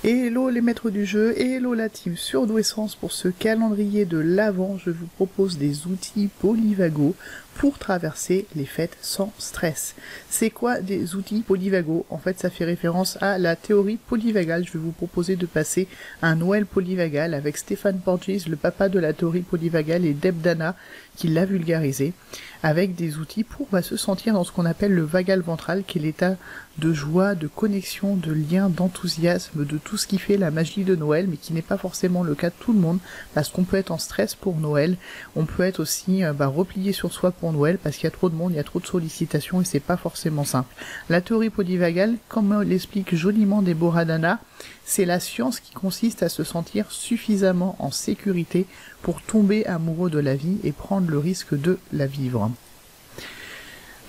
Hello les maîtres du jeu, hello la team Surdouessance. Pour ce calendrier de l'Avent, je vous propose des outils polyvagaux pour traverser les fêtes sans stress. C'est quoi des outils polyvagaux? En fait, ça fait référence à la théorie polyvagale. Je vais vous proposer de passer un Noël polyvagal avec Stéphane Porges, le papa de la théorie polyvagale, et Deb Dana qui l'a vulgarisé, avec des outils pour se sentir dans ce qu'on appelle le vagal ventral, qui est l'état de joie, de connexion, de lien, d'enthousiasme, de tout ce qui fait la magie de Noël, mais qui n'est pas forcément le cas de tout le monde, parce qu'on peut être en stress pour Noël, on peut être aussi replié sur soi pour Noël, parce qu'il y a trop de monde, il y a trop de sollicitations, et c'est pas forcément simple. La théorie polyvagale, comme l'explique joliment Deborah Dana, c'est la science qui consiste à se sentir suffisamment en sécurité pour tomber amoureux de la vie et prendre le risque de la vivre.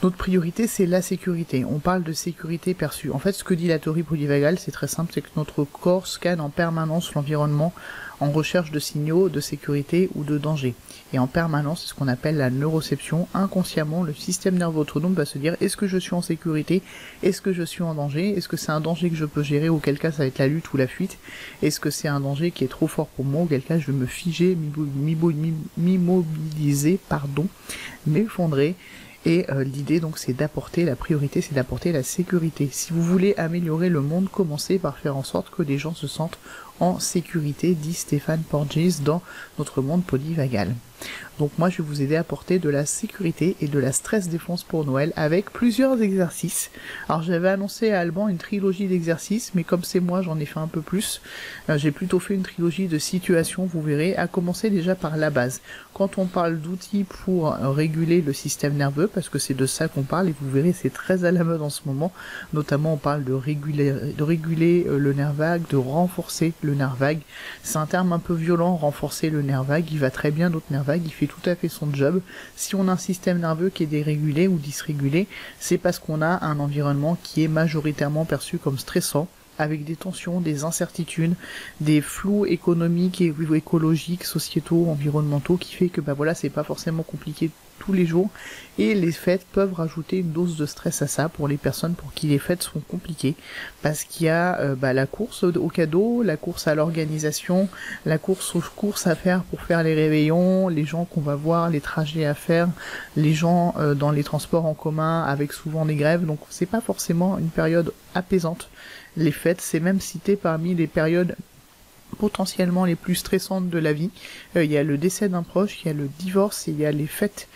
Notre priorité, c'est la sécurité. On parle de sécurité perçue. En fait, ce que dit la théorie polyvagale, c'est très simple, c'est que notre corps scanne en permanence l'environnement en recherche de signaux de sécurité ou de danger. Et en permanence, c'est ce qu'on appelle la neuroception. Inconsciemment, le système nerveux autonome va se dire, est-ce que je suis en sécurité? Est-ce que je suis en danger? Est-ce que c'est un danger que je peux gérer? Auquel cas, ça va être la lutte ou la fuite. Est-ce que c'est un danger qui est trop fort pour moi? Auquel cas, je vais me figer, m'immobiliser, m'effondrer. Et l'idée donc c'est d'apporter, la priorité c'est d'apporter la sécurité. Si vous voulez améliorer le monde, commencez par faire en sorte que les gens se sentent en sécurité, dit Stéphane Porges dans notre monde polyvagal. Donc moi je vais vous aider à apporter de la sécurité et de la stress défense pour Noël avec plusieurs exercices. Alors j'avais annoncé à Alban une trilogie d'exercices, mais comme c'est moi j'en ai fait un peu plus. J'ai plutôt fait une trilogie de situations, vous verrez, à commencer déjà par la base. Quand on parle d'outils pour réguler le système nerveux, parce que c'est de ça qu'on parle, et vous verrez c'est très à la mode en ce moment, notamment on parle de réguler le nerf vague, de renforcer le nerf vague. C'est un terme un peu violent, renforcer le nerf vague, il va très bien notre nerf vague, il fait tout à fait son job. Si on a un système nerveux qui est dérégulé ou dysrégulé, c'est parce qu'on a un environnement qui est majoritairement perçu comme stressant, avec des tensions, des incertitudes, des flous économiques et écologiques, sociétaux, environnementaux, qui fait que c'est pas forcément compliqué tous les jours, et les fêtes peuvent rajouter une dose de stress à ça pour les personnes pour qui les fêtes sont compliquées, parce qu'il y a la course au cadeau, la course à l'organisation, la course aux courses à faire pour faire les réveillons, les gens qu'on va voir, les trajets à faire, les gens dans les transports en commun avec souvent des grèves, donc c'est pas forcément une période apaisante. Les fêtes, c'est même cité parmi les périodes potentiellement les plus stressantes de la vie. Il y a le décès d'un proche, il y a le divorce, et il y a les fêtes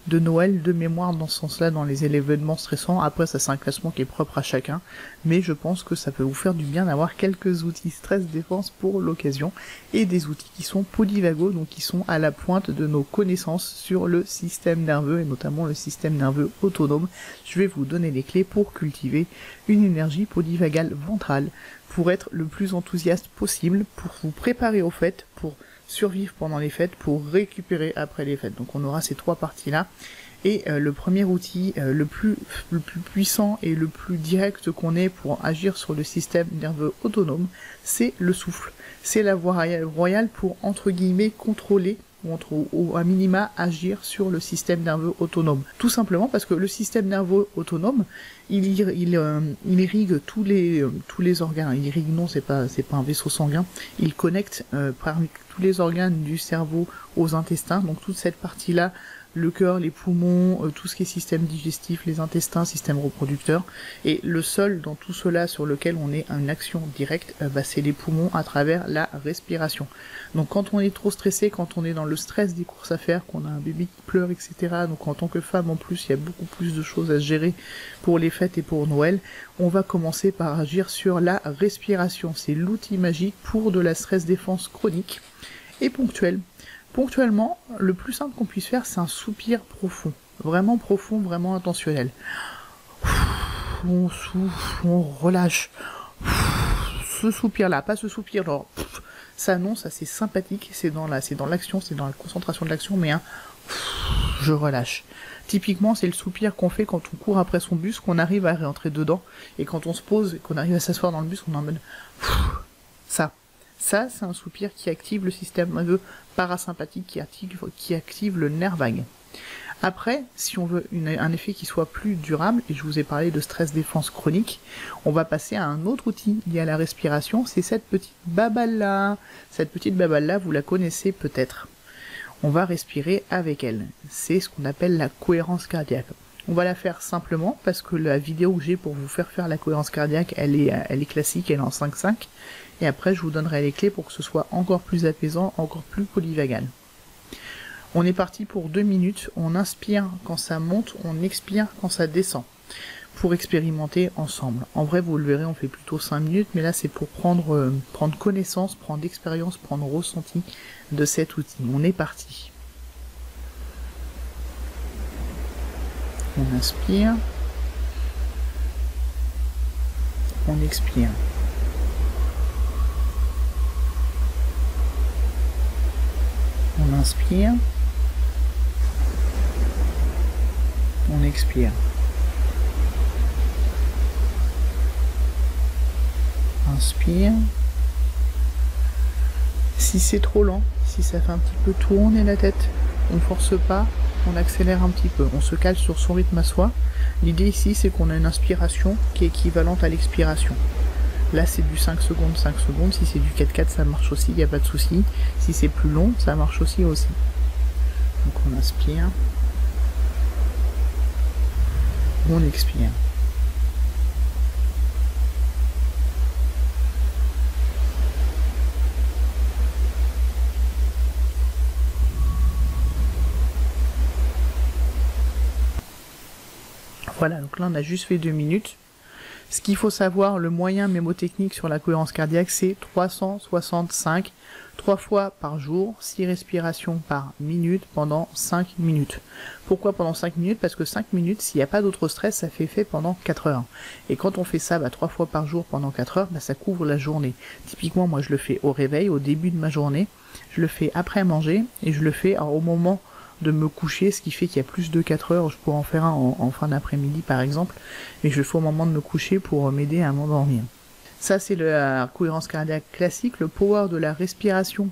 de Noël, de mémoire dans ce sens-là, dans les événements stressants. Après, ça c'est un classement qui est propre à chacun, mais je pense que ça peut vous faire du bien d'avoir quelques outils stress défense pour l'occasion, et des outils qui sont polyvagaux, donc qui sont à la pointe de nos connaissances sur le système nerveux, et notamment le système nerveux autonome. Je vais vous donner les clés pour cultiver une énergie polyvagale ventrale, pour être le plus enthousiaste possible, pour vous préparer aux fêtes, pour survivre pendant les fêtes, pour récupérer après les fêtes. Donc on aura ces trois parties-là. Et le premier outil, le plus puissant et le plus direct qu'on ait pour agir sur le système nerveux autonome, c'est le souffle. C'est la voie royale pour, entre guillemets, contrôler ou à minima agir sur le système nerveux autonome. Tout simplement parce que le système nerveux autonome, il irrigue tous les organes. Il irrigue, non, c'est pas un vaisseau sanguin. Il connecte parmi tous les organes du cerveau aux intestins. Donc toute cette partie-là, le cœur, les poumons, tout ce qui est système digestif, les intestins, système reproducteur. Et le seul dans tout cela sur lequel on ait une action directe, c'est les poumons à travers la respiration. Donc quand on est trop stressé, quand on est dans le stress des courses à faire, qu'on a un bébé qui pleure, etc. Donc en tant que femme en plus, il y a beaucoup plus de choses à gérer pour les fêtes et pour Noël. On va commencer par agir sur la respiration. C'est l'outil magique pour de la stress défense chronique et ponctuelle. Ponctuellement, le plus simple qu'on puisse faire, c'est un soupir profond, vraiment intentionnel. On souffle, on relâche. Ce soupir-là, pas ce soupir genre ça non, ça c'est sympathique, c'est dans l'action, c'est dans la concentration de l'action, mais je relâche. Typiquement, c'est le soupir qu'on fait quand on court après son bus, qu'on arrive à rentrer dedans, et quand on se pose, et qu'on arrive à s'asseoir dans le bus, on est en mode ça. Ça, c'est un soupir qui active le système nerveux parasympathique, qui active le nerf vague. Après, si on veut un effet qui soit plus durable, et je vous ai parlé de stress défense chronique, on va passer à un autre outil lié à la respiration, c'est cette petite babale-là. Cette petite babale-là, vous la connaissez peut-être. On va respirer avec elle. C'est ce qu'on appelle la cohérence cardiaque. On va la faire simplement parce que la vidéo que j'ai pour vous faire la cohérence cardiaque, elle est classique, elle est en 5-5. Et après, je vous donnerai les clés pour que ce soit encore plus apaisant, encore plus polyvagal. On est parti pour 2 minutes, on inspire quand ça monte, on expire quand ça descend, pour expérimenter ensemble. En vrai, vous le verrez, on fait plutôt 5 minutes, mais là c'est pour prendre connaissance, prendre expérience, prendre ressenti de cet outil. On est parti. On inspire, on expire. On inspire, on expire. Inspire. Si c'est trop lent, si ça fait un petit peu tourner la tête, on ne force pas, on accélère un petit peu, on se cale sur son rythme à soi. L'idée ici, c'est qu'on a une inspiration qui est équivalente à l'expiration. Là, c'est du 5 secondes, 5 secondes. Si c'est du 4-4, ça marche aussi, il n'y a pas de souci. Si c'est plus long, ça marche aussi. Donc on inspire. On expire. Voilà, donc là on a juste fait 2 minutes. Ce qu'il faut savoir, le moyen mémotechnique sur la cohérence cardiaque, c'est 365, 3 fois par jour, 6 respirations par minute pendant 5 minutes. Pourquoi pendant 5 minutes? Parce que 5 minutes, s'il n'y a pas d'autre stress, ça fait effet pendant 4 heures. Et quand on fait ça 3 fois par jour pendant 4 heures, ça couvre la journée. Typiquement, moi je le fais au réveil, au début de ma journée, je le fais après manger, et je le fais au moment de me coucher, ce qui fait qu'il y a plus de 4 heures, je pourrais en faire un en fin d'après-midi par exemple, mais je le fais au moment de me coucher pour m'aider à m'endormir. Ça c'est la cohérence cardiaque classique, le power de la respiration.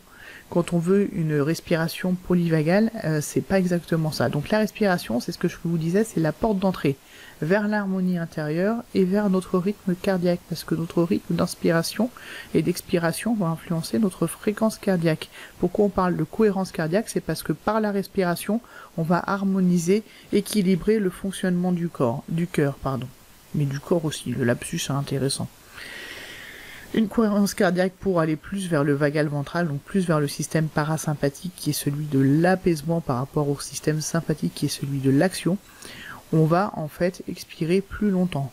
Quand on veut une respiration polyvagale, c'est pas exactement ça. Donc la respiration, c'est ce que je vous disais, c'est la porte d'entrée vers l'harmonie intérieure et vers notre rythme cardiaque, parce que notre rythme d'inspiration et d'expiration va influencer notre fréquence cardiaque. Pourquoi on parle de cohérence cardiaque? C'est parce que par la respiration, on va harmoniser, équilibrer le fonctionnement du cœur, mais du corps aussi. Le lapsus est intéressant. Une cohérence cardiaque pour aller plus vers le vagal ventral, donc plus vers le système parasympathique qui est celui de l'apaisement par rapport au système sympathique qui est celui de l'action. On va en fait expirer plus longtemps.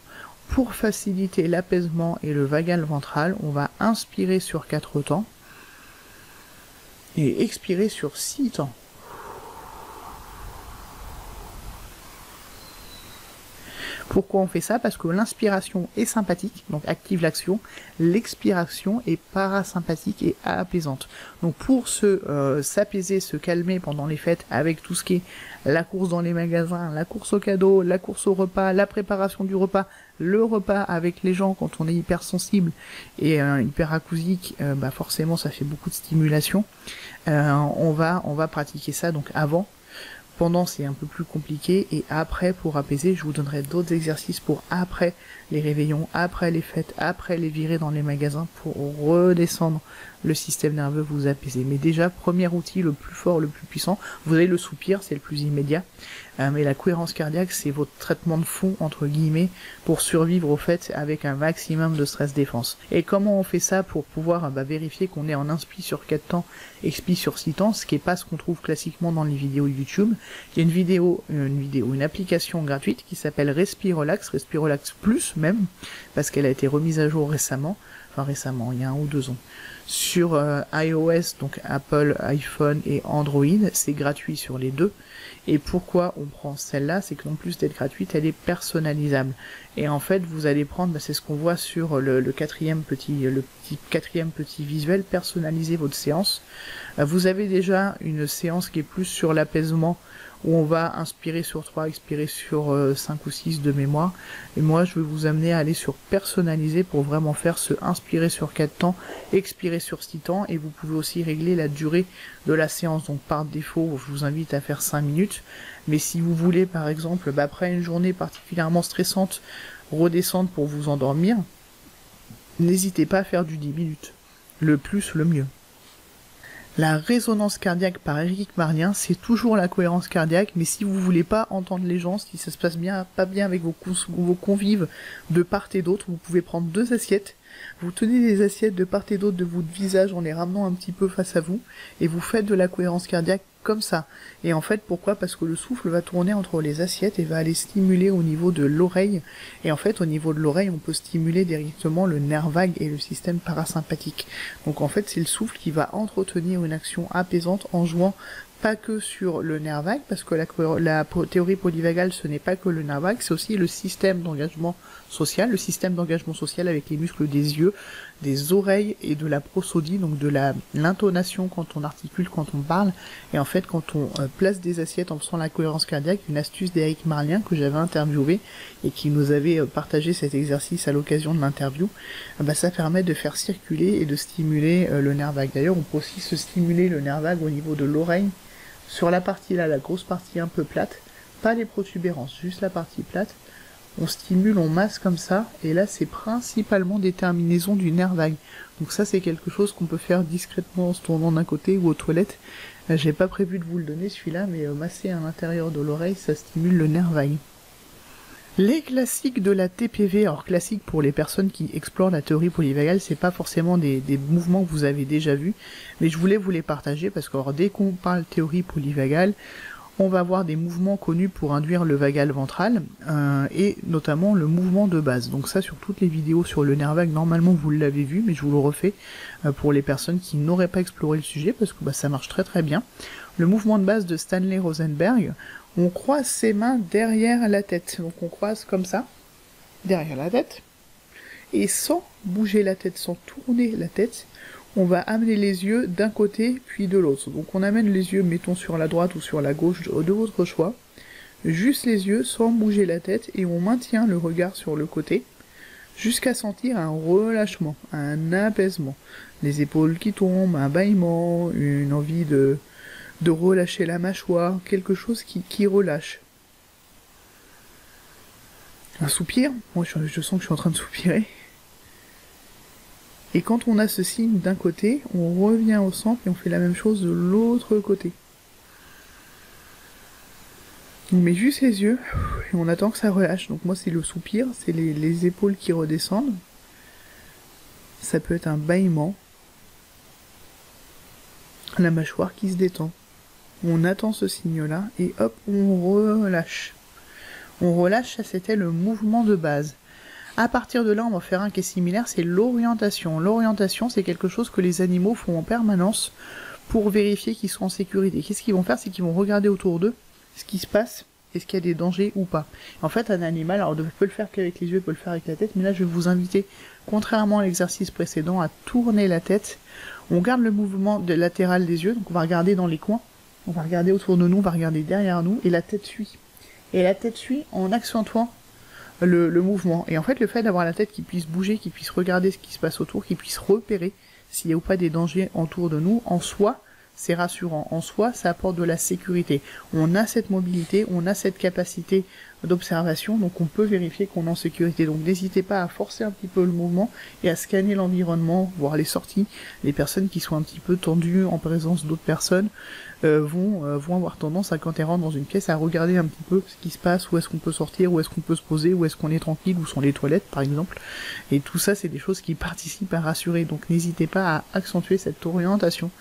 Pour faciliter l'apaisement et le vagal ventral, on va inspirer sur 4 temps et expirer sur 6 temps. Pourquoi on fait ça? Parce que l'inspiration est sympathique, donc active l'action, l'expiration est parasympathique et apaisante. Donc pour s'apaiser, se calmer pendant les fêtes avec tout ce qui est la course dans les magasins, la course au cadeau, la course au repas, la préparation du repas, le repas avec les gens quand on est hypersensible et hyperacousique, forcément ça fait beaucoup de stimulation. On va pratiquer ça donc avant. Pendant, c'est un peu plus compliqué, et après, pour apaiser, je vous donnerai d'autres exercices pour après les réveillons, après les fêtes, après les virées dans les magasins, pour redescendre le système nerveux, vous apaiser. Mais déjà, premier outil, le plus fort, le plus puissant, vous avez le soupir, c'est le plus immédiat, mais la cohérence cardiaque, c'est votre traitement de fond, entre guillemets, pour survivre au fait avec un maximum de stress défense. Et comment on fait ça pour pouvoir vérifier qu'on est en inspi sur 4 temps, expi sur 6 temps, ce qui est pas ce qu'on trouve classiquement dans les vidéos YouTube. Il y a une application gratuite qui s'appelle Respirelax Plus même, parce qu'elle a été remise à jour récemment, il y a 1 ou 2 ans, sur iOS, donc Apple, iPhone et Android, c'est gratuit sur les deux. Et pourquoi on prend celle-là? C'est qu'en plus d'être gratuite, elle est personnalisable. Et en fait, vous allez prendre, c'est ce qu'on voit sur le quatrième petit visuel, personnaliser votre séance. Vous avez déjà une séance qui est plus sur l'apaisement où on va inspirer sur 3, expirer sur 5 ou 6 de mémoire. Et moi, je vais vous amener à aller sur personnaliser pour vraiment faire ce inspirer sur 4 temps, expirer sur 6 temps. Et vous pouvez aussi régler la durée de la séance. Donc par défaut, je vous invite à faire 5 minutes. Mais si vous voulez, par exemple, après une journée particulièrement stressante, redescendre pour vous endormir, n'hésitez pas à faire du 10 minutes. Le plus, le mieux. La résonance cardiaque par Éric Marlien, c'est toujours la cohérence cardiaque, mais si vous voulez pas entendre les gens, si ça se passe pas bien avec vos convives de part et d'autre, vous pouvez prendre 2 assiettes, vous tenez les assiettes de part et d'autre de votre visage en les ramenant un petit peu face à vous, et vous faites de la cohérence cardiaque comme ça. Et en fait, pourquoi? Parce que le souffle va tourner entre les assiettes et va aller stimuler au niveau de l'oreille. Et en fait, au niveau de l'oreille, on peut stimuler directement le nerf vague et le système parasympathique. Donc en fait, c'est le souffle qui va entretenir une action apaisante en jouant pas que sur le nerf vague, parce que la théorie polyvagale, ce n'est pas que le nerf vague, c'est aussi le système d'engagement social, avec les muscles des yeux, des oreilles et de la prosodie, donc de l'intonation quand on articule, quand on parle. Et en fait, quand on place des assiettes en faisant la cohérence cardiaque, une astuce d'Éric Marlien que j'avais interviewé et qui nous avait partagé cet exercice à l'occasion de l'interview, ça permet de faire circuler et de stimuler le nerf vague. D'ailleurs, on peut aussi se stimuler le nerf vague au niveau de l'oreille, sur la partie là, la grosse partie un peu plate, pas les protubérances, juste la partie plate. On stimule, on masse comme ça, et là c'est principalement des terminaisons du nerf vague. Donc ça c'est quelque chose qu'on peut faire discrètement en se tournant d'un côté ou aux toilettes. J'ai pas prévu de vous le donner celui-là, mais masser à l'intérieur de l'oreille, ça stimule le nerf vague. Les classiques de la TPV, alors classiques pour les personnes qui explorent la théorie polyvagale, c'est pas forcément des mouvements que vous avez déjà vus, mais je voulais vous les partager parce que dès qu'on parle théorie polyvagale, on va avoir des mouvements connus pour induire le vagal ventral, et notamment le mouvement de base. Donc ça, sur toutes les vidéos sur le nerf vague, normalement vous l'avez vu, mais je vous le refais pour les personnes qui n'auraient pas exploré le sujet, parce que ça marche très très bien. Le mouvement de base de Stanley Rosenberg, on croise ses mains derrière la tête. Donc on croise comme ça, derrière la tête, et sans bouger la tête, sans tourner la tête, on va amener les yeux d'un côté puis de l'autre. Donc on amène les yeux, mettons sur la droite ou sur la gauche de votre choix, juste les yeux sans bouger la tête, et on maintient le regard sur le côté, jusqu'à sentir un relâchement, un apaisement. Les épaules qui tombent, un bâillement, une envie de relâcher la mâchoire, quelque chose qui relâche. Un soupir, moi je sens que je suis en train de soupirer. Et quand on a ce signe d'un côté, on revient au centre et on fait la même chose de l'autre côté. On met juste les yeux et on attend que ça relâche. Donc moi c'est le soupir, c'est les épaules qui redescendent. Ça peut être un bâillement. La mâchoire qui se détend. On attend ce signe-là et hop, on relâche. On relâche, ça c'était le mouvement de base. À partir de là, on va faire un qui est similaire, c'est l'orientation. L'orientation, c'est quelque chose que les animaux font en permanence pour vérifier qu'ils sont en sécurité. Qu'est-ce qu'ils vont faire? C'est qu'ils vont regarder autour d'eux ce qui se passe, est-ce qu'il y a des dangers ou pas. En fait, un animal, alors on peut le faire qu'avec les yeux, peut le faire avec la tête, mais là, je vais vous inviter, contrairement à l'exercice précédent, à tourner la tête. On garde le mouvement latéral des yeux, donc on va regarder dans les coins, on va regarder autour de nous, on va regarder derrière nous, et la tête suit. Et la tête suit en accentuant le mouvement. Et en fait, le fait d'avoir la tête qui puisse bouger, qui puisse regarder ce qui se passe autour, qui puisse repérer s'il y a ou pas des dangers autour de nous, en soi, c'est rassurant. En soi, ça apporte de la sécurité. On a cette mobilité, on a cette capacité d'observation, donc on peut vérifier qu'on est en sécurité. Donc n'hésitez pas à forcer un petit peu le mouvement et à scanner l'environnement, voir les sorties. Les personnes qui sont un petit peu tendues en présence d'autres personnes vont avoir tendance à, quand elles rentrent dans une pièce, à regarder un petit peu ce qui se passe, où est-ce qu'on peut sortir, où est-ce qu'on peut se poser, où est-ce qu'on est tranquille, où sont les toilettes par exemple. Et tout ça, c'est des choses qui participent à rassurer. Donc n'hésitez pas à accentuer cette orientation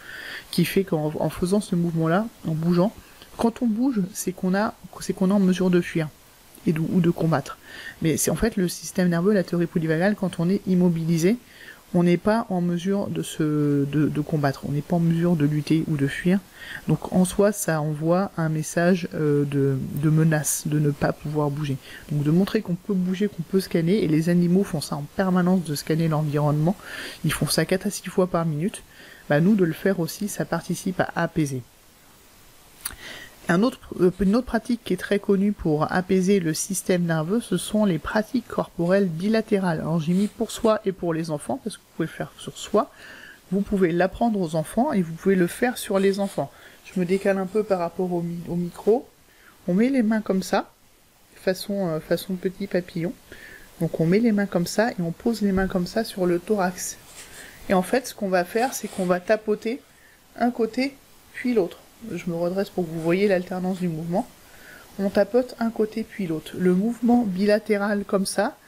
qui fait qu'en faisant ce mouvement-là, en bougeant, quand on bouge, c'est qu'on est en mesure de fuir ou de combattre. Mais c'est en fait le système nerveux, la théorie polyvagale, quand on est immobilisé, on n'est pas en mesure de combattre, on n'est pas en mesure de lutter ou de fuir. Donc en soi, ça envoie un message de menace, de ne pas pouvoir bouger. Donc de montrer qu'on peut bouger, qu'on peut scanner, et les animaux font ça en permanence, de scanner l'environnement. Ils font ça 4 à 6 fois par minute. Nous, de le faire aussi, ça participe à apaiser. Une autre pratique qui est très connue pour apaiser le système nerveux, ce sont les pratiques corporelles bilatérales. Alors j'ai mis pour soi et pour les enfants, parce que vous pouvez le faire sur soi, vous pouvez l'apprendre aux enfants et vous pouvez le faire sur les enfants. Je me décale un peu par rapport au micro. On met les mains comme ça, façon petit papillon. Donc on met les mains comme ça et on pose les mains comme ça sur le thorax. Et en fait, ce qu'on va faire, c'est qu'on va tapoter un côté puis l'autre. Je me redresse pour que vous voyez l'alternance du mouvement. On tapote un côté puis l'autre. Le mouvement bilatéral comme ça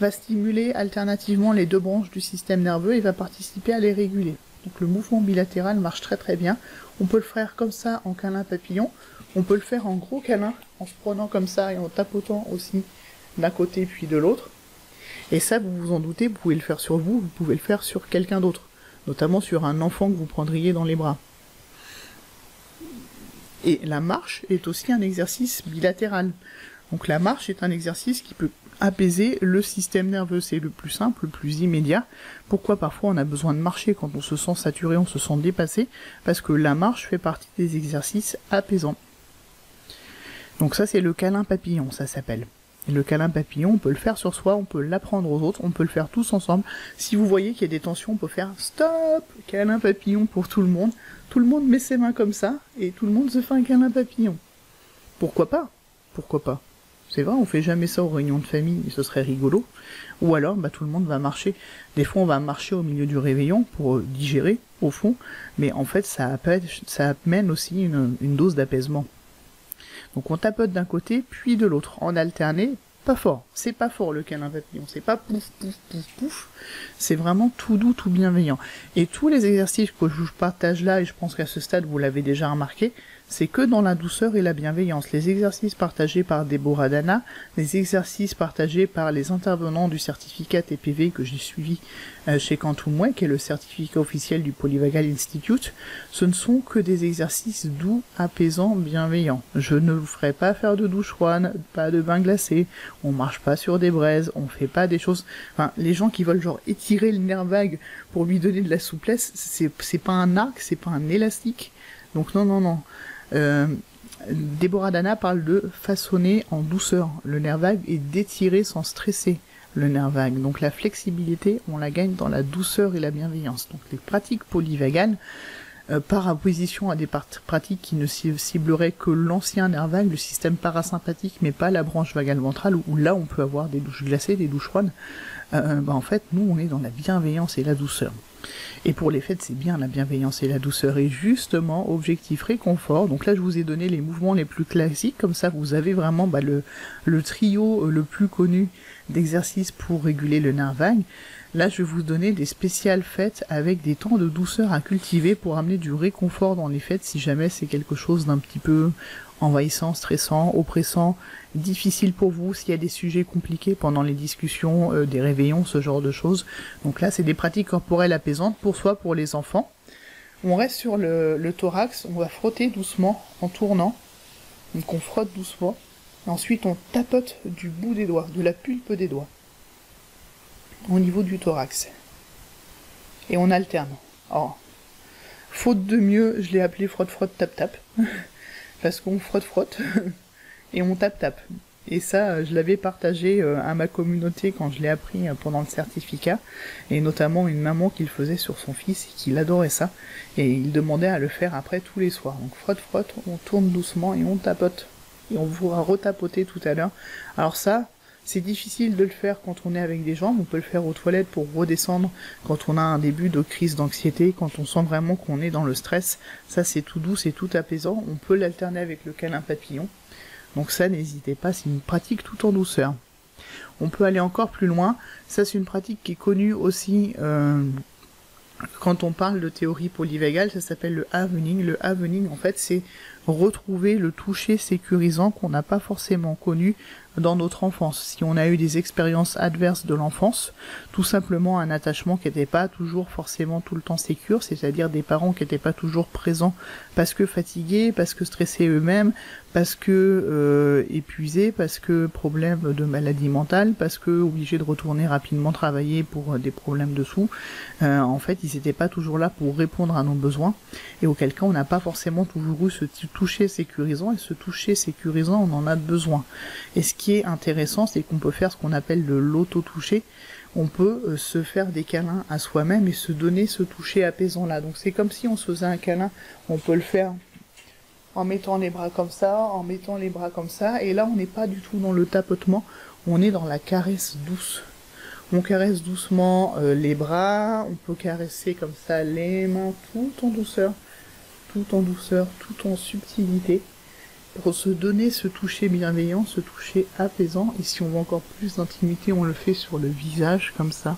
va stimuler alternativement les deux branches du système nerveux et va participer à les réguler. Donc le mouvement bilatéral marche très très bien. On peut le faire comme ça en câlin papillon. On peut le faire en gros câlin en se prenant comme ça et en tapotant aussi d'un côté puis de l'autre. Et ça, vous vous en doutez, vous pouvez le faire sur vous, vous pouvez le faire sur quelqu'un d'autre. Notamment sur un enfant que vous prendriez dans les bras. Et la marche est aussi un exercice bilatéral. Donc la marche est un exercice qui peut apaiser le système nerveux. C'est le plus simple, le plus immédiat. Pourquoi parfois on a besoin de marcher quand on se sent saturé, on se sent dépassé? Parce que la marche fait partie des exercices apaisants. Donc ça c'est le câlin papillon, ça s'appelle. Et le câlin papillon, on peut le faire sur soi, on peut l'apprendre aux autres, on peut le faire tous ensemble. Si vous voyez qu'il y a des tensions, on peut faire stop, câlin papillon pour tout le monde. Tout le monde met ses mains comme ça, et tout le monde se fait un câlin papillon. Pourquoi pas? Pourquoi pas? C'est vrai, on fait jamais ça aux réunions de famille, et ce serait rigolo. Ou alors, tout le monde va marcher. Des fois, on va marcher au milieu du réveillon pour digérer, au fond, mais en fait, ça amène aussi une dose d'apaisement. Donc on tapote d'un côté, puis de l'autre, en alterné, pas fort. C'est pas fort le câlin papillon, c'est pas pouf, pouf, pouf, pouf. C'est vraiment tout doux, tout bienveillant. Et tous les exercices que je vous partage là, et je pense qu'à ce stade vous l'avez déjà remarqué, c'est que dans la douceur et la bienveillance. Les exercices partagés par Deborah Dana, les exercices partagés par les intervenants du certificat TPV que j'ai suivi chez Quantum Way, qui est le certificat officiel du Polyvagal Institute, ce ne sont que des exercices doux, apaisants, bienveillants. Je ne vous ferai pas faire de douche froide, pas de bain glacé, on marche pas sur des braises, on fait pas des choses... Enfin, les gens qui veulent genre étirer le nerf vague pour lui donner de la souplesse, c'est pas un arc, c'est pas un élastique. Donc non. Deborah Dana parle de façonner en douceur le nerf vague et d'étirer sans stresser le nerf vague. Donc la flexibilité, on la gagne dans la douceur et la bienveillance. Donc les pratiques polyvagales, par opposition à des pratiques qui ne cibleraient que l'ancien nerf vague, le système parasympathique, mais pas la branche vagale ventrale, où là on peut avoir des douches glacées, des douches froides, en fait, nous on est dans la bienveillance et la douceur. Et pour les fêtes, c'est bien la bienveillance et la douceur. Et justement, objectif réconfort. Donc là, je vous ai donné les mouvements les plus classiques. Comme ça, vous avez vraiment le trio le plus connu d'exercices pour réguler le nerf vague. Là, je vais vous donner des spéciales fêtes avec des temps de douceur à cultiver pour amener du réconfort dans les fêtes si jamais c'est quelque chose d'un petit peu envahissant, stressant, oppressant, difficile pour vous, s'il y a des sujets compliqués pendant les discussions, des réveillons, ce genre de choses. Donc là, c'est des pratiques corporelles apaisantes pour soi, pour les enfants. On reste sur le thorax, on va frotter doucement en tournant. Donc on frotte doucement. Et ensuite, on tapote du bout des doigts, de la pulpe des doigts, au niveau du thorax. Et on alterne. Alors, faute de mieux, je l'ai appelé frotte-frotte, tap-tap. Parce qu'on frotte-frotte et on tape-tape. Et ça, je l'avais partagé à ma communauté quand je l'ai appris pendant le certificat, et notamment une maman qui le faisait sur son fils et qui adorait ça, et il demandait à le faire après tous les soirs. Donc frotte-frotte, on tourne doucement et on tapote. Et on pourra retapoter tout à l'heure. Alors ça, c'est difficile de le faire quand on est avec des gens, on peut le faire aux toilettes pour redescendre quand on a un début de crise d'anxiété, quand on sent vraiment qu'on est dans le stress. Ça c'est tout doux, c'est tout apaisant, on peut l'alterner avec le câlin papillon. Donc ça, n'hésitez pas, c'est une pratique tout en douceur. On peut aller encore plus loin, ça c'est une pratique qui est connue aussi quand on parle de théorie polyvagale, ça s'appelle le havening. Le havening, en fait, c'est retrouver le toucher sécurisant qu'on n'a pas forcément connu dans notre enfance, si on a eu des expériences adverses de l'enfance, tout simplement un attachement qui n'était pas toujours forcément tout le temps sécure, c'est-à-dire des parents qui n'étaient pas toujours présents parce que fatigués, parce que stressés eux-mêmes, parce que épuisés, parce que problème de maladie mentale, parce que obligés de retourner rapidement travailler pour des problèmes de sous. En fait, ils n'étaient pas toujours là pour répondre à nos besoins, et auquel cas on n'a pas forcément toujours eu ce toucher sécurisant, et ce toucher sécurisant, on en a besoin. Et ce qui est intéressant, c'est qu'on peut faire ce qu'on appelle de l'auto-toucher. On peut se faire des câlins à soi-même et se donner ce toucher apaisant-là. Donc c'est comme si on se faisait un câlin, on peut le faire en mettant les bras comme ça, en mettant les bras comme ça, et là on n'est pas du tout dans le tapotement, on est dans la caresse douce. On caresse doucement les bras, on peut caresser comme ça les mains, tout en douceur, tout en subtilité, pour se donner ce toucher bienveillant, ce toucher apaisant. Et si on veut encore plus d'intimité, on le fait sur le visage, comme ça.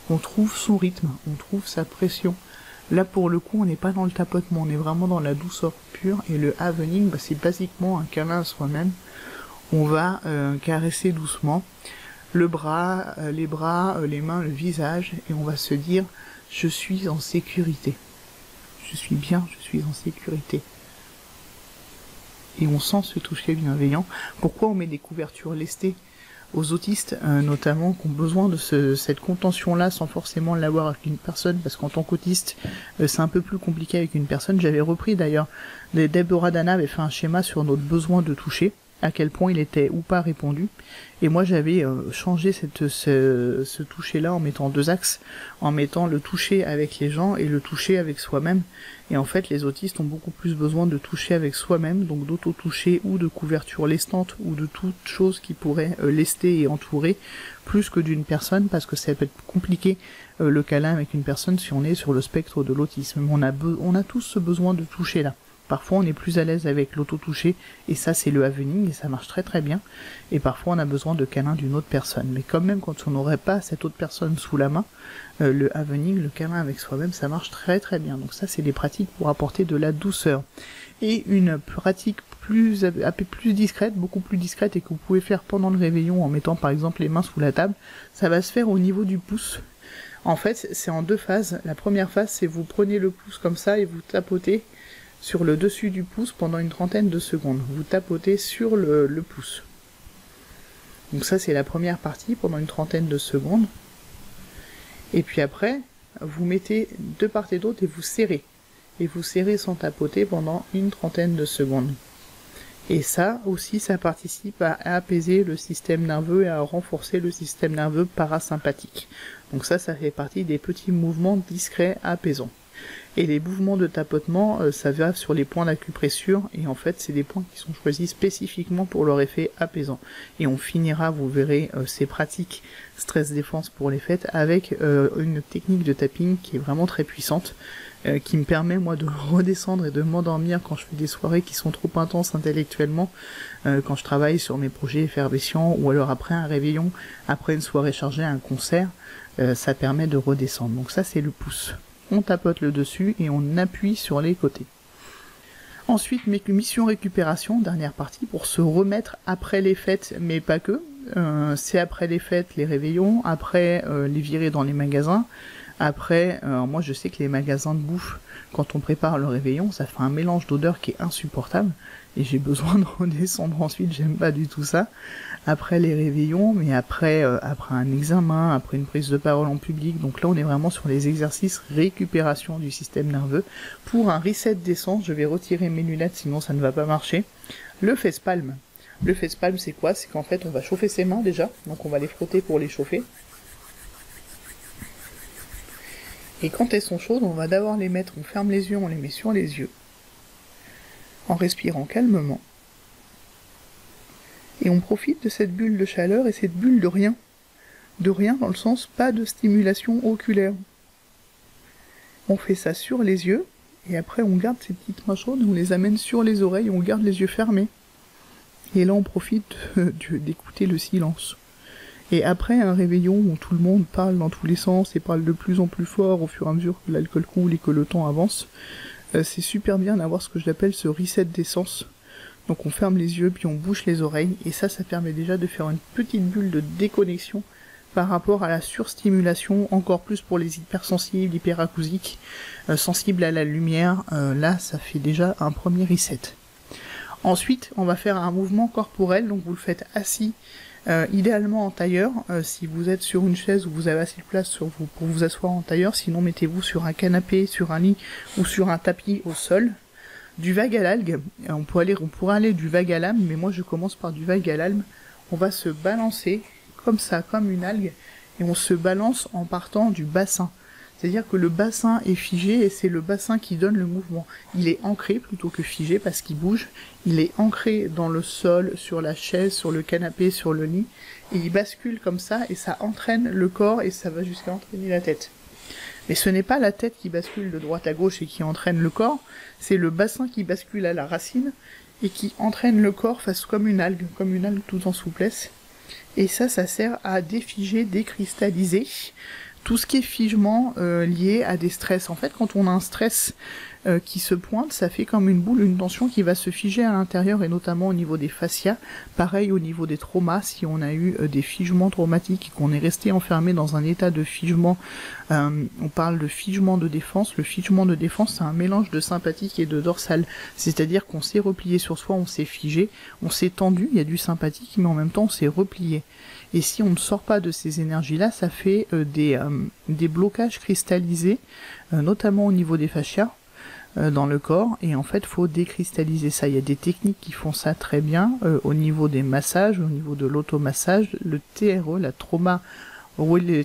On trouve son rythme, on trouve sa pression. Là, pour le coup, on n'est pas dans le tapotement, on est vraiment dans la douceur pure. Et le havening, c'est basiquement un câlin à soi-même. On va caresser doucement le bras, les bras, les mains, le visage, et on va se dire « je suis en sécurité ». Je suis bien, je suis en sécurité. Et on sent ce toucher bienveillant. Pourquoi on met des couvertures lestées aux autistes, notamment, qui ont besoin de cette contention-là sans forcément l'avoir avec une personne, parce qu'en tant qu'autiste, c'est un peu plus compliqué avec une personne. J'avais repris d'ailleurs, Deborah Dana avait fait un schéma sur notre besoin de toucher, à quel point il était ou pas répondu. Et moi j'avais changé ce toucher-là en mettant deux axes, en mettant le toucher avec les gens et le toucher avec soi-même. Et en fait les autistes ont beaucoup plus besoin de toucher avec soi-même, donc d'auto-toucher ou de couverture lestante ou de toute chose qui pourrait lester et entourer, plus que d'une personne, parce que ça peut être compliqué le câlin avec une personne si on est sur le spectre de l'autisme. On a tous ce besoin de toucher là. Parfois on est plus à l'aise avec l'auto-toucher, et ça c'est le havening, et ça marche très très bien. Et parfois on a besoin de câlin d'une autre personne. Mais quand même, quand on n'aurait pas cette autre personne sous la main, le havening, le câlin avec soi-même, ça marche très très bien. Donc ça c'est des pratiques pour apporter de la douceur. Et une pratique plus discrète, beaucoup plus discrète, et que vous pouvez faire pendant le réveillon en mettant par exemple les mains sous la table, ça va se faire au niveau du pouce. En fait c'est en deux phases. La première phase, c'est vous prenez le pouce comme ça et vous tapotez sur le dessus du pouce pendant une trentaine de secondes. Vous tapotez sur le pouce. Donc ça c'est la première partie pendant une trentaine de secondes. Et puis après, vous mettez de part et d'autre et vous serrez. Et vous serrez sans tapoter pendant une trentaine de secondes. Et ça aussi, ça participe à apaiser le système nerveux et à renforcer le système nerveux parasympathique. Donc ça fait partie des petits mouvements discrets apaisants. Et les mouvements de tapotement, ça va sur les points d'acupressure, et en fait c'est des points qui sont choisis spécifiquement pour leur effet apaisant. Et on finira, vous verrez, ces pratiques stress défense pour les fêtes avec une technique de tapping qui est vraiment très puissante, qui me permet moi de redescendre et de m'endormir quand je fais des soirées qui sont trop intenses intellectuellement, quand je travaille sur mes projets effervescents, ou alors après un réveillon, après une soirée chargée, un concert, ça permet de redescendre. Donc ça c'est le pouce. On tapote le dessus et on appuie sur les côtés. Ensuite, mission récupération, dernière partie, pour se remettre après les fêtes, mais pas que. C'est après les fêtes, les réveillons, après les virées dans les magasins. Après, moi je sais que les magasins de bouffe, quand on prépare le réveillon, ça fait un mélange d'odeurs qui est insupportable. Et j'ai besoin de redescendre ensuite, j'aime pas du tout ça. Après les réveillons, mais après un examen, après une prise de parole en public. Donc là on est vraiment sur les exercices récupération du système nerveux. Pour un reset d'essence, je vais retirer mes lunettes sinon ça ne va pas marcher. Le facepalm. Le facepalm c'est quoi? C'est qu'en fait on va chauffer ses mains déjà, donc on va les frotter pour les chauffer. Et quand elles sont chaudes, on va d'abord les mettre, on ferme les yeux, on les met sur les yeux, en respirant calmement. Et on profite de cette bulle de chaleur et cette bulle de rien. De rien dans le sens pas de stimulation oculaire. On fait ça sur les yeux, et après on garde ces petites mains chaudes, on les amène sur les oreilles, et on garde les yeux fermés. Et là on profite d'écouter le silence. Et après un réveillon où tout le monde parle dans tous les sens et parle de plus en plus fort au fur et à mesure que l'alcool coule et que le temps avance, c'est super bien d'avoir ce que j'appelle ce reset d'essence, Donc on ferme les yeux, puis on bouche les oreilles, et ça permet déjà de faire une petite bulle de déconnexion par rapport à la surstimulation, encore plus pour les hypersensibles, hyperacousiques, sensibles à la lumière. Là, ça fait déjà un premier reset. Ensuite, on va faire un mouvement corporel, donc vous le faites assis, idéalement en tailleur. Si vous êtes sur une chaise où vous avez assez de place pour vous asseoir en tailleur, sinon mettez-vous sur un canapé, sur un lit ou sur un tapis au sol. Du vague à l'algue, on pourrait aller du vague à l'âme, mais moi je commence par du vague à l'âme. On va se balancer comme ça, comme une algue, et on se balance en partant du bassin. C'est-à-dire que le bassin est figé et c'est le bassin qui donne le mouvement. Il est ancré plutôt que figé parce qu'il bouge. Il est ancré dans le sol, sur la chaise, sur le canapé, sur le lit. Et il bascule comme ça et ça entraîne le corps et ça va jusqu'à entraîner la tête. Mais ce n'est pas la tête qui bascule de droite à gauche et qui entraîne le corps, c'est le bassin qui bascule à la racine et qui entraîne le corps face comme une algue tout en souplesse. Et ça sert à défiger, décristalliser tout ce qui est figement lié à des stress. En fait, quand on a un stress qui se pointe, ça fait comme une boule, une tension qui va se figer à l'intérieur et notamment au niveau des fascias. Pareil au niveau des traumas, si on a eu des figements traumatiques et qu'on est resté enfermé dans un état de figement, on parle de figement de défense. Le figement de défense, c'est un mélange de sympathique et de dorsal. C'est-à-dire qu'on s'est replié sur soi, on s'est figé, on s'est tendu, il y a du sympathique, mais en même temps on s'est replié. Et si on ne sort pas de ces énergies-là, ça fait des blocages cristallisés, notamment au niveau des fascias, dans le corps, et en fait, faut décristalliser ça. Il y a des techniques qui font ça très bien, au niveau des massages, au niveau de l'automassage, le TRE, les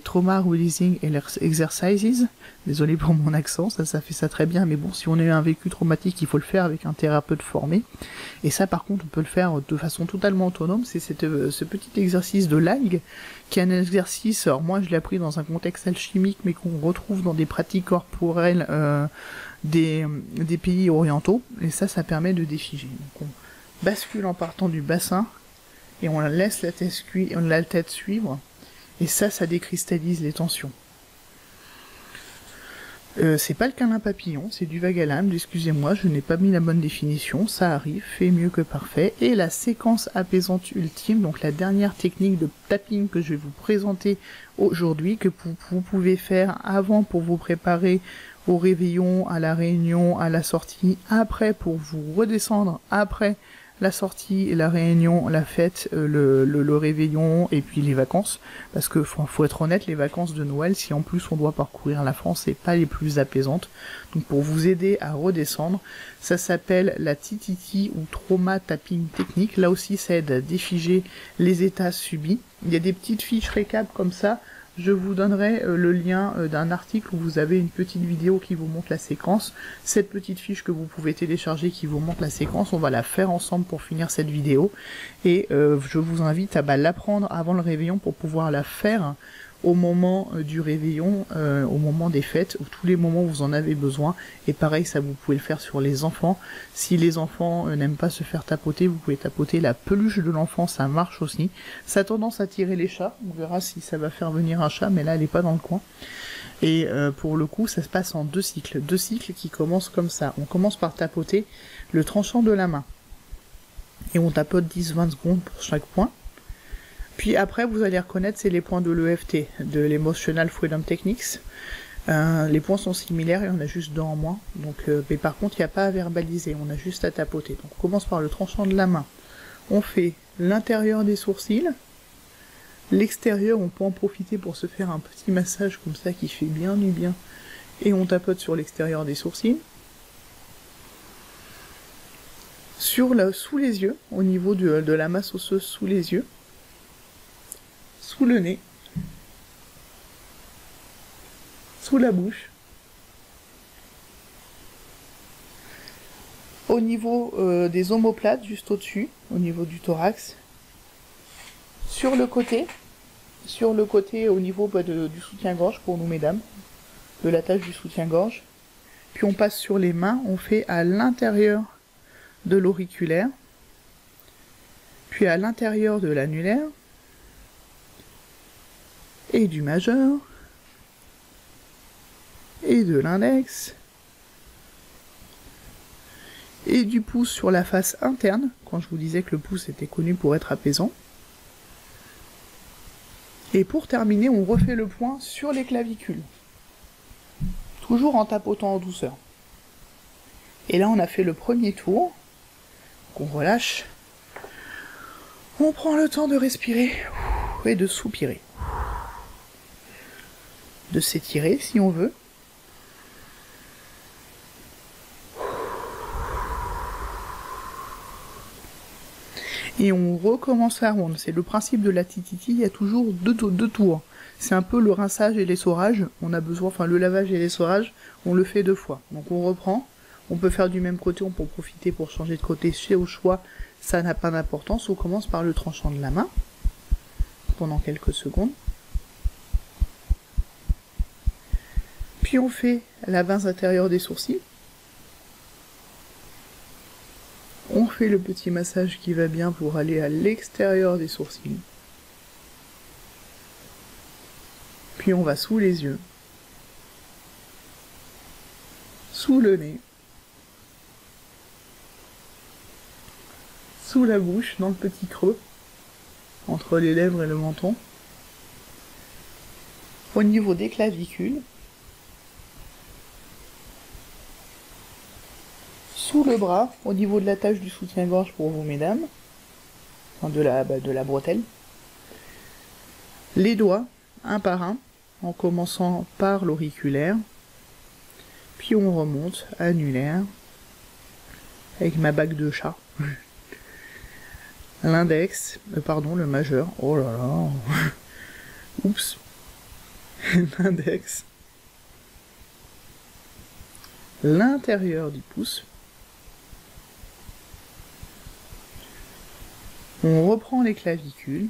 Trauma Releasing Exercises. Désolé pour mon accent, ça fait ça très bien, mais bon, si on a eu un vécu traumatique, il faut le faire avec un thérapeute formé. Et ça, par contre, on peut le faire de façon totalement autonome. C'est ce petit exercice de l'algue, qui est un exercice, alors moi je l'ai appris dans un contexte alchimique, mais qu'on retrouve dans des pratiques corporelles des pays orientaux, et ça permet de défiger. Donc on bascule en partant du bassin, et on laisse la tête suivre, et ça décristallise les tensions. C'est pas le câlin papillon, c'est du vague à l'âme, excusez-moi, je n'ai pas mis la bonne définition, ça arrive, fait mieux que parfait. Et la séquence apaisante ultime, donc la dernière technique de tapping que je vais vous présenter aujourd'hui, que vous pouvez faire avant pour vous préparer au réveillon, à la réunion, à la sortie, après pour vous redescendre, après la sortie, la réunion, la fête, le réveillon et puis les vacances, parce que faut être honnête, les vacances de Noël, si en plus on doit parcourir la France, c'est pas les plus apaisantes. Donc pour vous aider à redescendre, ça s'appelle la TTT ou Trauma Tapping Technique. Là aussi, ça aide à défiger les états subis. Il y a des petites fiches récap comme ça. Je vous donnerai le lien d'un article où vous avez une petite vidéo qui vous montre la séquence. Cette petite fiche que vous pouvez télécharger qui vous montre la séquence, on va la faire ensemble pour finir cette vidéo. Et je vous invite à l'apprendre avant le réveillon pour pouvoir la faire au moment du réveillon, au moment des fêtes, ou tous les moments où vous en avez besoin. Et pareil, ça vous pouvez le faire sur les enfants. Si les enfants n'aiment pas se faire tapoter, vous pouvez tapoter la peluche de l'enfant, ça marche aussi. Ça a tendance à tirer les chats, on verra si ça va faire venir un chat, mais là elle est pas dans le coin. Et pour le coup, ça se passe en deux cycles qui commencent comme ça. On commence par tapoter le tranchant de la main. Et on tapote 10-20 secondes pour chaque point. Puis après, vous allez reconnaître, c'est les points de l'EFT, de l'Emotional Freedom Techniques. Les points sont similaires et on a juste deux en moins. Donc, mais par contre, il n'y a pas à verbaliser, on a juste à tapoter. Donc on commence par le tranchant de la main. On fait l'intérieur des sourcils. L'extérieur, on peut en profiter pour se faire un petit massage comme ça qui fait bien du bien. Et on tapote sur l'extérieur des sourcils. Sous les yeux, au niveau de la masse osseuse sous les yeux. Sous le nez, sous la bouche, au niveau des omoplates, juste au-dessus, au niveau du thorax, sur le côté au niveau du soutien-gorge pour nous mesdames, de l'attache du soutien-gorge, puis on passe sur les mains, on fait à l'intérieur de l'auriculaire, puis à l'intérieur de l'annulaire, et du majeur, et de l'index, et du pouce sur la face interne, quand je vous disais que le pouce était connu pour être apaisant. Et pour terminer, on refait le point sur les clavicules. Toujours en tapotant en douceur. Et là, on a fait le premier tour. On relâche. On prend le temps de respirer et de soupirer. De s'étirer si on veut. Et on recommence la ronde. C'est le principe de la tititi, il y a toujours deux tours. C'est un peu le rinçage et l'essorage. On a besoin, enfin le lavage et l'essorage, on le fait 2 fois. Donc on reprend. On peut faire du même côté, on peut profiter pour changer de côté, c'est au choix. Ça n'a pas d'importance. On commence par le tranchant de la main. Pendant quelques secondes. Puis on fait la base intérieure des sourcils. On fait le petit massage qui va bien pour aller à l'extérieur des sourcils. Puis on va sous les yeux. Sous le nez. Sous la bouche, dans le petit creux. Entre les lèvres et le menton. Au niveau des clavicules. Sous le bras, au niveau de l'attache du soutien-gorge pour vous, mesdames. Enfin, de la bretelle. Les doigts, un par un, en commençant par l'auriculaire. Puis on remonte, annulaire. Avec ma bague de chat. L'index, le majeur. Oh là là. Oups. L'index. L'intérieur du pouce. On reprend les clavicules.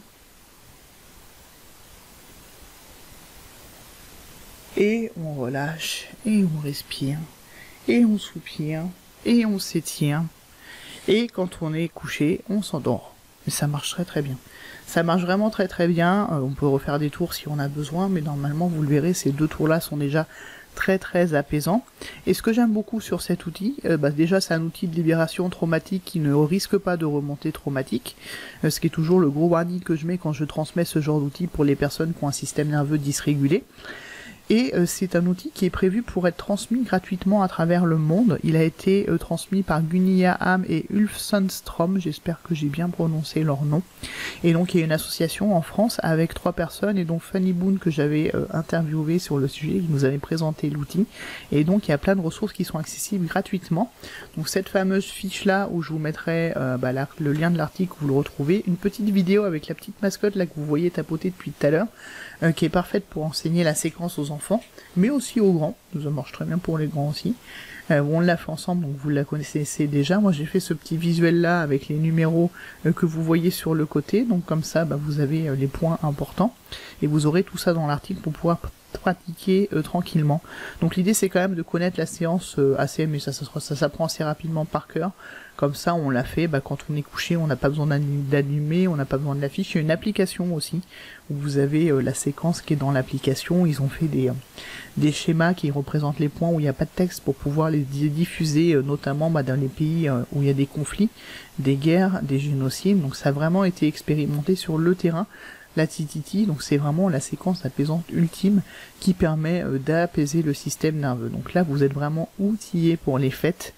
Et on relâche, et on respire, et on soupire, et on s'étire. Et quand on est couché, on s'endort. Mais ça marche très très bien. Ça marche vraiment très très bien. On peut refaire des tours si on a besoin, mais normalement, vous le verrez, ces 2 tours-là sont déjà très très apaisant. Et ce que j'aime beaucoup sur cet outil, déjà c'est un outil de libération traumatique qui ne risque pas de remontée traumatique, ce qui est toujours le gros warning que je mets quand je transmets ce genre d'outil pour les personnes qui ont un système nerveux dysrégulé. Et c'est un outil qui est prévu pour être transmis gratuitement à travers le monde. Il a été transmis par Gunilla Ham et Ulf Sundström, j'espère que j'ai bien prononcé leur nom. Et donc il y a une association en France avec 3 personnes, et donc Fanny Boone que j'avais interviewé sur le sujet, qui nous avait présenté l'outil. Et donc il y a plein de ressources qui sont accessibles gratuitement. Donc cette fameuse fiche là, où je vous mettrai le lien de l'article, vous le retrouvez, une petite vidéo avec la petite mascotte là que vous voyez tapoter depuis tout à l'heure, qui est parfaite pour enseigner la séquence aux enfants, mais aussi aux grands. Ça marche très bien pour les grands aussi. On l'a fait ensemble, donc vous la connaissez déjà. Moi j'ai fait ce petit visuel là avec les numéros que vous voyez sur le côté, donc comme ça vous avez les points importants, et vous aurez tout ça dans l'article pour pouvoir pratiquer tranquillement. Donc l'idée c'est quand même de connaître la séance mais ça s'apprend assez rapidement par cœur. Comme ça on l'a fait quand on est couché, on n'a pas besoin d'allumer, on n'a pas besoin de l'affiche. Il y a une application aussi où vous avez la séquence qui est dans l'application. Ils ont fait des schémas qui représentent les points où il n'y a pas de texte pour pouvoir les diffuser, notamment dans les pays où il y a des conflits, des guerres, des génocides. Donc ça a vraiment été expérimenté sur le terrain. La tititi, donc c'est vraiment la séquence apaisante ultime qui permet d'apaiser le système nerveux. Donc là vous êtes vraiment outillé pour les fêtes,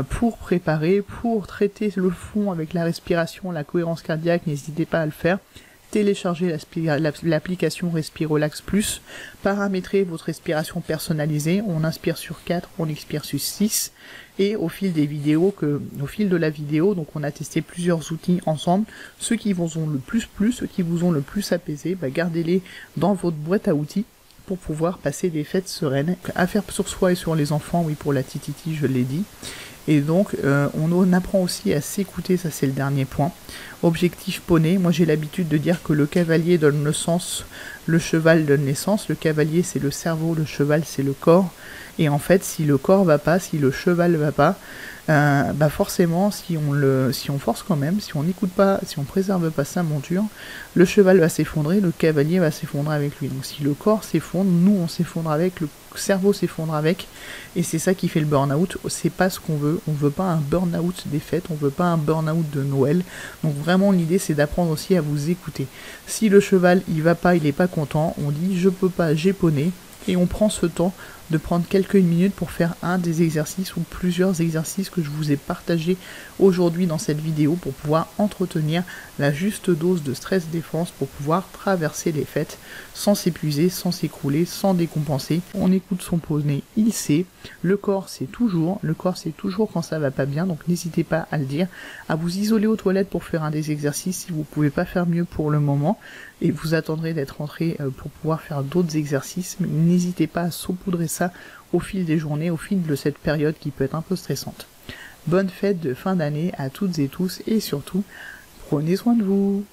pour préparer, pour traiter le fond avec la respiration, la cohérence cardiaque, n'hésitez pas à le faire. Téléchargez l'application Respirolax Plus, paramétrez votre respiration personnalisée, on inspire sur 4, on expire sur 6, et au fil de la vidéo, donc on a testé plusieurs outils ensemble, ceux qui vous ont le plus plu, ceux qui vous ont le plus apaisé, gardez-les dans votre boîte à outils pour pouvoir passer des fêtes sereines, à faire sur soi et sur les enfants, oui pour la tititi je l'ai dit. Et donc on apprend aussi à s'écouter, ça c'est le dernier point. Objectif poney, moi j'ai l'habitude de dire que le cavalier donne le sens le cheval donne l'essence, le cavalier c'est le cerveau, le cheval c'est le corps. Et en fait, si le corps va pas, si le cheval va pas, bah forcément, si on force quand même, si on n'écoute pas, si on préserve pas sa monture, le cheval va s'effondrer, le cavalier va s'effondrer avec lui. Donc si le corps s'effondre, nous on s'effondre avec, le cerveau s'effondre avec, et c'est ça qui fait le burn-out. C'est pas ce qu'on veut. On veut pas un burn-out des fêtes, on veut pas un burn-out de Noël. Donc vraiment l'idée c'est d'apprendre aussi à vous écouter. Si le cheval il va pas, il est pas content, on dit je peux pas, j'ai poney, et on prend ce temps de prendre quelques minutes pour faire un des exercices ou plusieurs exercices que je vous ai partagés aujourd'hui dans cette vidéo pour pouvoir entretenir la juste dose de stress défense pour pouvoir traverser les fêtes sans s'épuiser, sans s'écrouler, sans décompenser. On écoute son poney, il sait, le corps c'est toujours quand ça va pas bien, donc n'hésitez pas à le dire, à vous isoler aux toilettes pour faire un des exercices si vous pouvez pas faire mieux pour le moment, et vous attendrez d'être rentré pour pouvoir faire d'autres exercices, mais n'hésitez pas à saupoudrer ça au fil des journées, au fil de cette période qui peut être un peu stressante. Bonne fête de fin d'année à toutes et tous, et surtout, prenez soin de vous.